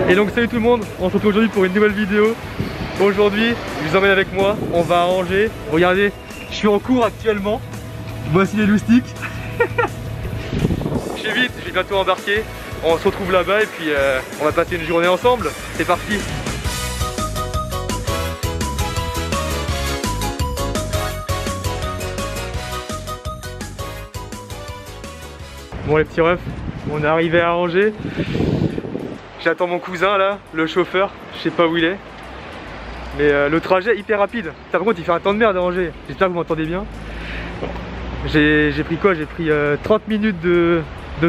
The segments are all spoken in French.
Et donc salut tout le monde, on se retrouve aujourd'hui pour une nouvelle vidéo. Aujourd'hui, je vous emmène avec moi, on va à Angers. Regardez, je suis en cours actuellement. Voici les loustiques. Je vais vite, je vais bientôt embarquer. On se retrouve là-bas et puis on va passer une journée ensemble. C'est parti. Bon les petits refs, on est arrivé à Angers. J'attends mon cousin là, le chauffeur, je sais pas où il est. Mais le trajet est hyper rapide. Par contre il fait un temps de merde à Angers. J'espère que vous m'entendez bien. J'ai pris quoi? J'ai pris 30 minutes de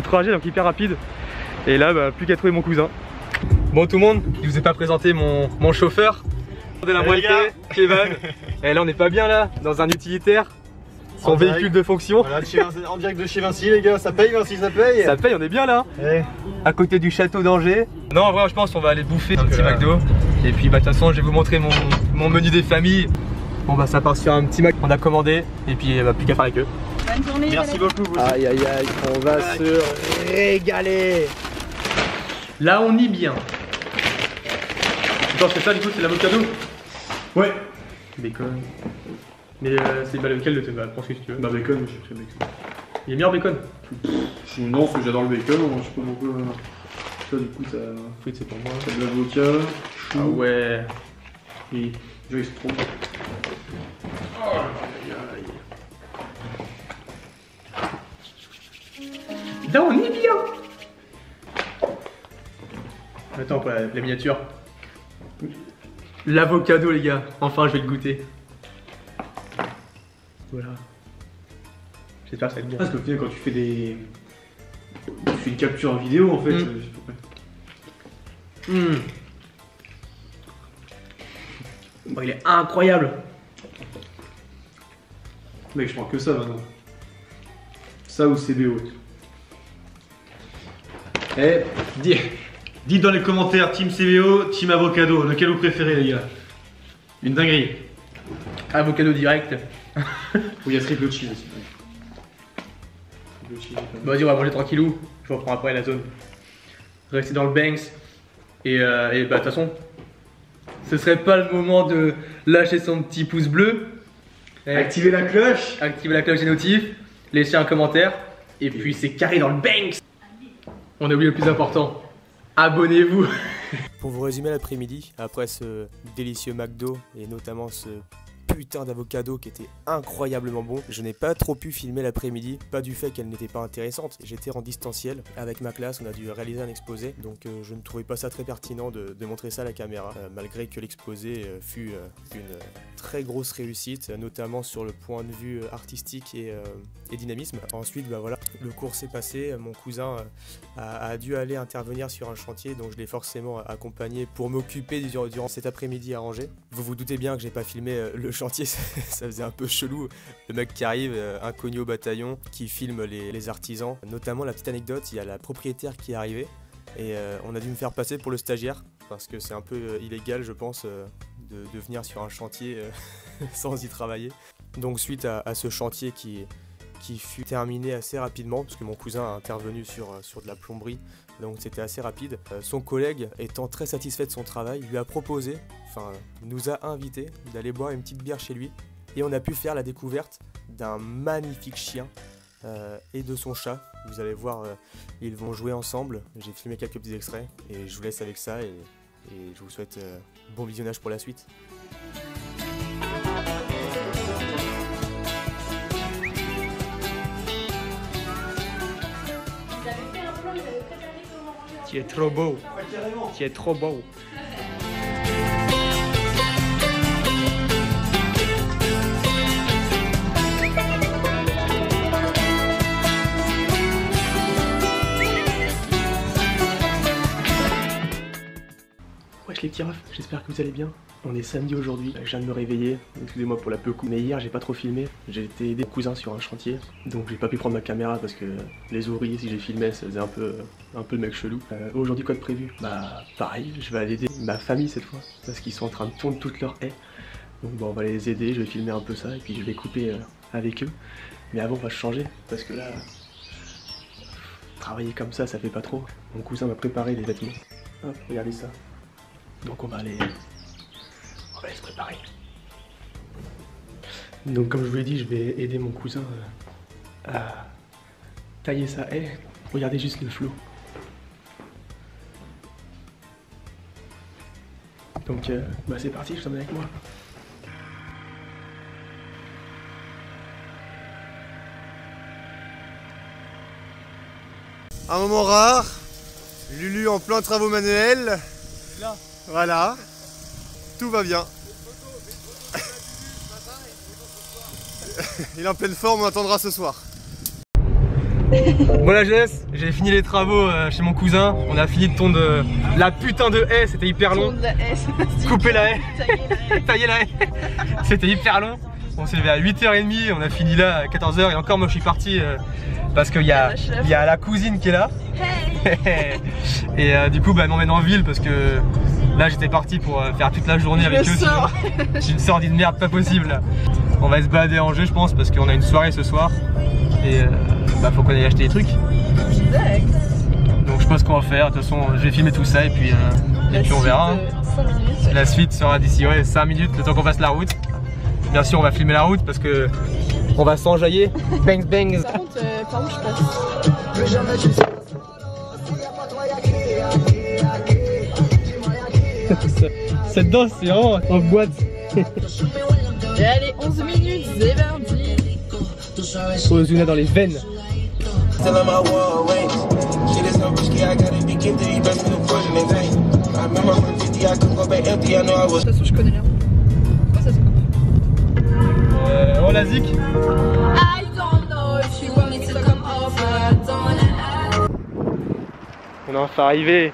trajet, donc hyper rapide. Et là plus qu'à trouver mon cousin. Bon tout le monde, je vous ai pas présenté mon chauffeur de la moitié, Kevin. Et là on n'est pas bien là, dans un utilitaire. Son véhicule de fonction. Voilà, en direct de chez Vinci les gars, ça paye Vinci, ça paye. Ça paye, on est bien là. Ouais. À côté du château d'Angers. Non en vrai je pense qu'on va aller bouffer un petit McDo. Et puis de toute façon je vais vous montrer mon menu des familles. Bon bah ça part sur un petit Mac qu'on a commandé. Et puis plus qu'à faire avec eux. Bonne journée. Merci beaucoup vous. Aïe aïe aïe, on va se régaler. Là on y bien. Attends c'est ça du coup, c'est l'avocado? Ouais. Bacon. Mais c'est lequel de tes balles? Prends ce que tu veux. Bah bacon, j'ai pris bacon. Il est meilleur bacon? Non, parce que j'adore le bacon, je sais pas pourquoi. Ça du coup ça. Oui c'est pour moi. T'as de l'avocat, chou. Ah ouais. Et Joyce Pro. Oh, là on est bien. Attends pour la miniature. L'avocado les gars, enfin je vais le goûter. Voilà. J'espère que ça va être bon. Parce que quand tu fais des. Tu fais une capture vidéo en fait. Oh, il est incroyable. Mec, je prends que ça maintenant. Ça ou CBO. Eh, dites dans les commentaires Team CBO, Team Avocado, lequel vous préférez les gars? Une dinguerie. Avocado direct. Il y a triple cheese aussi. Triple cheese. Bon, vas-y on va manger tranquillou. Je reprends après la zone. Rester dans le Banks. Et bah de toute façon, ce serait pas le moment de lâcher son petit pouce bleu. Activez la cloche. Activez la cloche des notifs. Laissez un commentaire. Et puis c'est carré dans le Banks. On a oublié le plus important. Abonnez-vous. Pour vous résumer l'après-midi, après ce délicieux McDo et notamment ce putain d'avocado qui était incroyablement bon, je n'ai pas trop pu filmer l'après-midi, pas du fait qu'elle n'était pas intéressante, j'étais en distanciel, avec ma classe on a dû réaliser un exposé, donc je ne trouvais pas ça très pertinent de montrer ça à la caméra, malgré que l'exposé fut une très grosse réussite, notamment sur le point de vue artistique et dynamisme. Ensuite bah voilà, le cours s'est passé, mon cousin a dû aller intervenir sur un chantier, donc je l'ai forcément accompagné pour m'occuper durant cet après-midi à Angers. Vous vous doutez bien que j'ai pas filmé le chantier, ça faisait un peu chelou, le mec qui arrive, inconnu au bataillon, qui filme les artisans. Notamment la petite anecdote, il y a la propriétaire qui est arrivée et on a dû me faire passer pour le stagiaire parce que c'est un peu illégal je pense de venir sur un chantier sans y travailler. Donc suite à ce chantier qui fut terminé assez rapidement parce que mon cousin a intervenu sur de la plomberie, donc c'était assez rapide. Son collègue, étant très satisfait de son travail, lui a proposé, enfin nous a invité d'aller boire une petite bière chez lui et on a pu faire la découverte d'un magnifique chien et de son chat. Vous allez voir, ils vont jouer ensemble. J'ai filmé quelques petits extraits et je vous laisse avec ça et je vous souhaite bon visionnage pour la suite. Tu es trop beau. Tu es trop beau. Wesh les petits refs, j'espère que vous allez bien. On est samedi aujourd'hui, je viens de me réveiller, excusez-moi pour la peu coup, mais hier j'ai pas trop filmé, j'ai été aider mon cousin sur un chantier, donc j'ai pas pu prendre ma caméra parce que les ouvriers si j'ai filmé ça faisait un peu le mec chelou. Aujourd'hui quoi de prévu? Bah pareil, je vais aller aider ma famille cette fois, parce qu'ils sont en train de tondre toutes leurs haies, donc bon on va les aider, je vais filmer un peu ça et puis je vais couper avec eux, mais avant on va changer, parce que là, travailler comme ça fait pas trop. Mon cousin m'a préparé les vêtements. Hop, regardez ça. Donc on va aller se préparer. Donc comme je vous l'ai dit, je vais aider mon cousin à tailler sa haie. Regardez juste le flot. Donc bah c'est parti, je t'emmène avec moi. Un moment rare, Lulu en plein travaux manuels. Là. Voilà, tout va bien. Il est en pleine forme, on attendra ce soir. Bon la jeunesse, j'ai fini les travaux chez mon cousin. On a fini de tondre la putain de haie, c'était hyper long. Couper la haie, tailler la haie, c'était hyper long. On s'est levé à 8h30, on a fini là à 14h et encore moi je suis parti parce qu'il y a la cousine qui est là. Et du coup bah, elle m'emmène en ville parce que là j'étais parti pour faire toute la journée avec eux. J'ai une sortie de merde pas possible là. On va se balader à Angers je pense parce qu'on a une soirée ce soir. Et bah faut qu'on aille acheter des trucs. Donc je pense qu'on va faire, de toute façon je vais filmer tout ça et puis on verra. La suite sera d'ici 5 minutes, le temps qu'on fasse la route. Bien sûr on va filmer la route parce que on va s'enjailler. Bang bang. Par contre, par où je passe? Cette danse c'est vraiment en boîte. Et allez, 11 minutes, c'est parti. Faut zoomer dans les veines. Ça, je connais rien. Pourquoi ça se coupe? Oh la zik. On est enfin arrivé.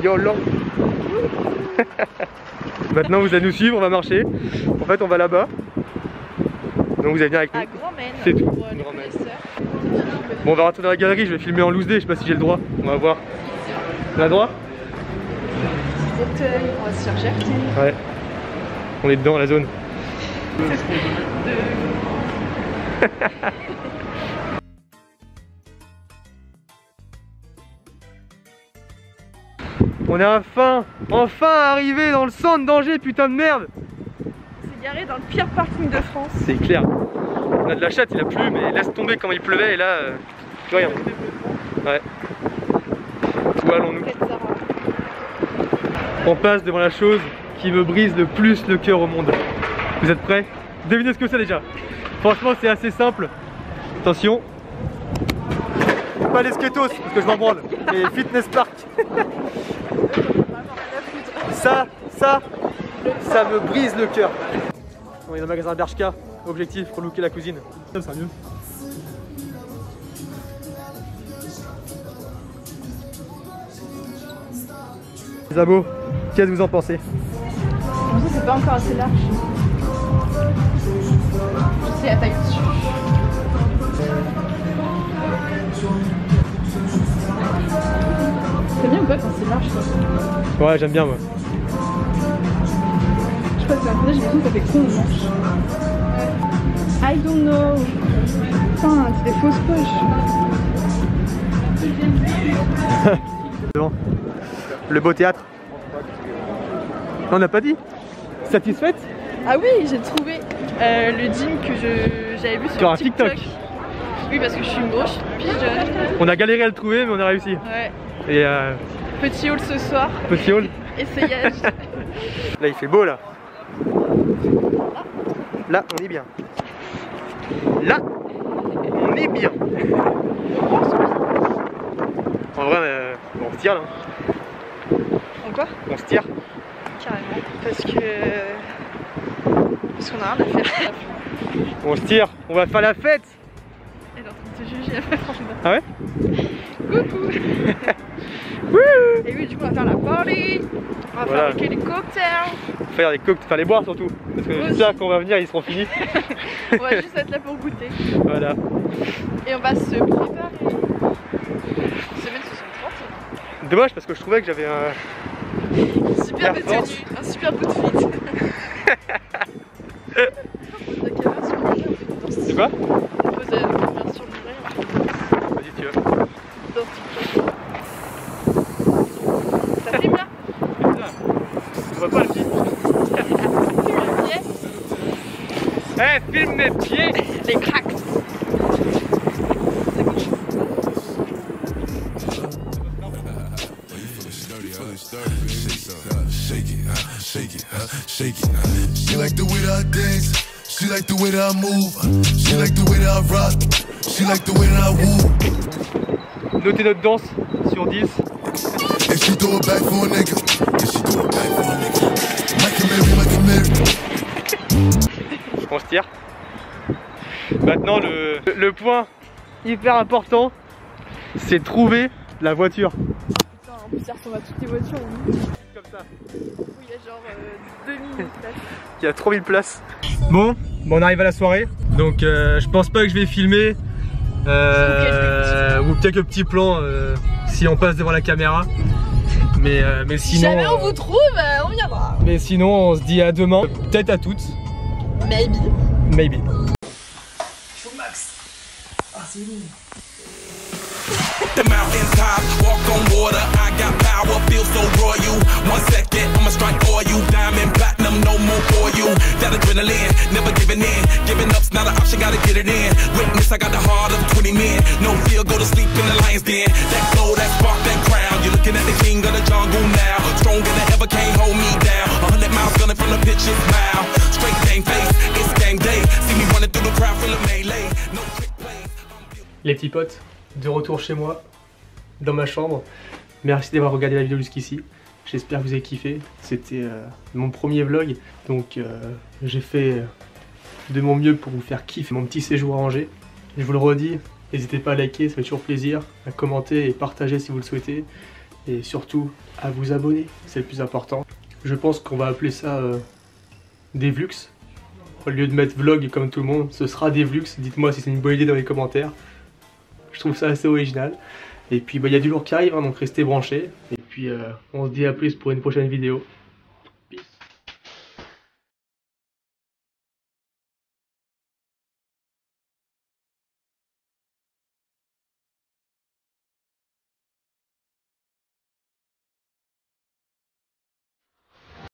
Yolo. Maintenant vous allez nous suivre, on va marcher. En fait on va là-bas. Donc vous allez venir avec nous. C'est tout. Bon on va rentrer dans la galerie, je vais filmer en loose day, je sais pas si j'ai le droit. On va voir. On a le droit? On va se chercher. Ouais. On est dedans la zone. On est enfin arrivé dans le centre d'Angers, putain de merde. C'est garé dans le pire parking de France. C'est clair. On a de la chatte, il a plu, mais laisse tomber quand il pleuvait et là, plus rien. Ouais. Où allons-nous? On passe devant la chose qui me brise le plus le cœur au monde. Vous êtes prêts? Devinez ce que c'est déjà. Franchement, c'est assez simple. Attention. Pas les skatos, parce que je m'en branle. Les fitness park. Ça me brise le cœur. On est dans le magasin Bershka, objectif pour looker la cousine. Ça sera mieux. Les abos, qu'est-ce que vous en pensez? C'est pas encore assez large. C'est la taille dessus. C'est bien ou pas quand c'est large ça? Ouais, j'aime bien moi. Je sais pas, c'est un peu, j'ai l'impression que ça fait con le manche. I don't know. Putain, c'est des fausses poches. Devant. Le beau théâtre. On n'a pas dit? Satisfaite? Ah oui, j'ai trouvé le gym que j'avais vu sur TikTok. Oui, parce que je suis une grosse pigeonne. On a galéré à le trouver, mais on a réussi. Ouais. Et petit haul ce soir. Petit haul. Essayage. Là, il fait beau là. Là, on est bien. Là, on est bien. En vrai, on se tire là. En quoi? On se tire. Carrément. Parce qu'on a rien à faire. On se tire, on va faire la fête. Elle est en train de te juger après, franchement. Ah ouais? Coucou. Et oui, du coup, on va faire la party. On va fabriquer les cocktails. Faire des cocktails, faire les boire surtout. Parce que j'espère qu'on va venir, ils seront finis. On va juste être là pour goûter. Voilà. Et on va se préparer. Semaine 60. Dommage parce que je trouvais que j'avais un... Super de tenue, un super bout de fit. C'est quoi? On pose la caméra sur le mur. Vas-y, tu veux. Dans TikTok. Ça fait bien. Eh, filme mes pieds. Les cracks. Shake it. She like the way that I dance. She like the way that I move. She like the way that I rock. She like the way that I woo. Notez notre danse sur 10. And she throw it back for a nigga. And she throw it back for a nigga. Like a Mary. On se tire. Maintenant le point hyper important, c'est trouver la voiture. Putain, en plus ça ressemble à toutes les voitures. Oui. Comme ça. Il y a genre 2000 places. Il y a 3000 places. Bon, on arrive à la soirée. Donc je pense pas que je vais filmer. Ou quelques petits plans si on passe devant la caméra. Mais sinon. Si jamais on vous trouve, on viendra. Mais sinon, on se dit à demain. Peut-être à toutes. Maybe. Maybe. The mountain top, walk on water, I got power, feel so royal. 1 second, I'ma strike oil, diamond, platinum, no more for you. That adrenaline, never giving in. Giving up's not an option, gotta get it in. Witness, I got the heart of 20 men. No fear, go to sleep in the lion's den. That glow, that spark, that crown. You're looking at the king of the jungle now. Stronger than ever, can't hold me down. 100 miles gunning from the pitcher's mouth. Straight game face, it's game day. See me running through the crowd, full of melee. No quick plays. Les petits potes, de retour chez moi, dans ma chambre. Merci d'avoir regardé la vidéo jusqu'ici. J'espère que vous avez kiffé. C'était mon premier vlog, donc j'ai fait de mon mieux pour vous faire kiffer mon petit séjour à Angers. Je vous le redis, n'hésitez pas à liker, ça fait toujours plaisir, à commenter et partager si vous le souhaitez. Et surtout, à vous abonner, c'est le plus important. Je pense qu'on va appeler ça des vlogs. Au lieu de mettre vlog comme tout le monde, ce sera des vlogs. Dites-moi si c'est une bonne idée dans les commentaires. Je trouve ça assez original. Et puis il y a du lourd qui arrive, hein, donc restez branchés. Et puis on se dit à plus pour une prochaine vidéo.